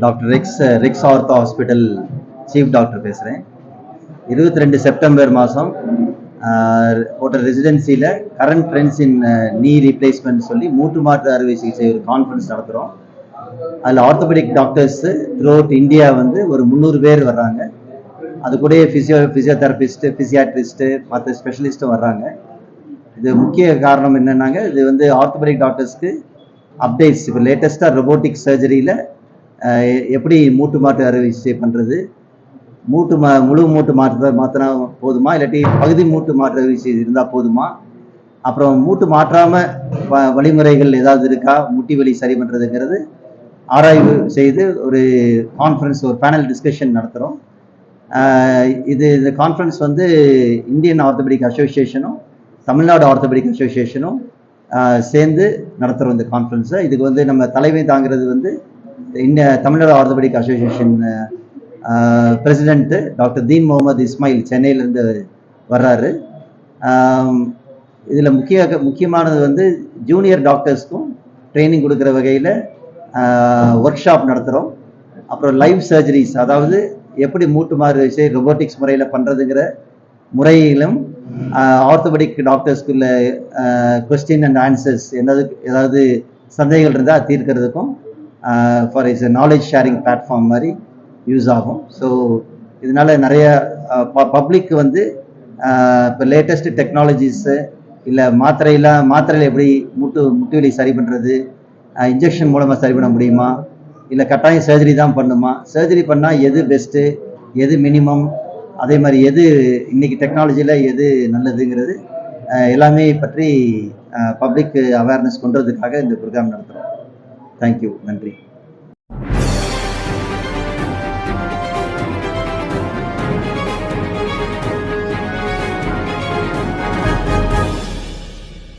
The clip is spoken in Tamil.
Doctor Rix ortho hospital chief doctor பேசுகிறேன். 22 செப்டம்பர் மாதம் ஹோட்டல் ரெசிடென்சியில் current trends in knee replacement சொல்லி மூட்டு மாற்று அறுவை சிகிச்சை ஒரு கான்ஃபரன்ஸ் நடத்துகிறோம். அதில் orthopaedic doctors through out India வந்து ஒரு 300 பேர் வர்றாங்க. அது கூட ஃபிசியோதெரபிஸ்ட்டு, ஃபிசியாட்ரிஸ்ட்டு, மற்ற ஸ்பெஷலிஸ்ட்டும் வர்றாங்க. இது முக்கிய காரணம் என்னன்னாங்க, இது வந்து ஆர்த்தோபெடிக் டாக்டர்ஸ்க்கு அப்டேட்ஸ். இப்போ லேட்டஸ்ட்டாக ரொபோட்டிக் சர்ஜரியில் எப்படி மூட்டு மாற்று அறுவை சிகிச்சை பண்ணுறது, முழு மூட்டு மாற்றினா போதுமா, இல்லாட்டி பகுதி மூட்டு மாற்று அறுவை சிகிச்சை இருந்தால் போதுமா, அப்புறம் மூட்டு மாற்றாமல் வழிமுறைகள் ஏதாவது இருக்கா, முட்டி வலி சரி பண்ணுறதுங்கிறது ஆராய்வு செய்து ஒரு கான்ஃபரன்ஸ், ஒரு பேனல் டிஸ்கஷன் நடத்துகிறோம். இந்த கான்ஃபரன்ஸ் வந்து இந்தியன் ஆர்த்தோபெடிக் அசோசியேஷனும் தமிழ்நாடு ஆர்த்தோபெடிக் அசோசியேஷனும் சேர்ந்து நடத்துகிறோம் இந்த கான்ஃபரன்ஸை. இதுக்கு வந்து நம்ம தலைமை தாங்கிறது வந்து Tamil Nadu orthopaedic association president doctor Deen Mohammed Ismail சென்னையிலேருந்து வர்றாரு. இதில் முக்கியமானது வந்து ஜூனியர் டாக்டர்ஸ்க்கும் ட்ரைனிங் கொடுக்குற வகையில் ஒர்க் ஷாப் நடத்துகிறோம். அப்புறம் லைவ் சர்ஜரிஸ், அதாவது எப்படி மூட்டு மாறு விஷய ரொபோட்டிக்ஸ் முறையில் பண்ணுறதுங்கிற முறையிலும் ஆர்த்தோபெடிக் டாக்டர்ஸ்க்குள்ள கொஸ்டின் அண்ட் ஆன்சர்ஸ் ஏதாவது சந்தேகங்கள் இருந்தால் தீர்க்கிறதுக்கும் for its knowledge sharing platform மாதிரி யூஸ் ஆகும். ஸோ இதனால நிறைய பப்ளிக் வந்து இப்போ லேட்டஸ்ட் டெக்னாலஜிஸு இல்லை மாத்திரையில் எப்படி முட்டு வலி சரி பண்ணுறது, இன்ஜெக்ஷன் மூலமாக சரி பண்ண முடியுமா, இல்லை கட்டாயம் சர்ஜரி தான் பண்ணுமா, சர்ஜரி பண்ணால் எது பெஸ்ட்டு, எது மினிமம், அதே மாதிரி எது இன்னைக்கு டெக்னாலஜியில் எது நல்லதுங்கிறது எல்லாமே பற்றி பப்ளிக் அவேர்னஸ் கொண்டுறதுக்காக இந்த ப்ரோக்ராம் நடத்துகிறோம். தேங்க்யூ, நன்றி.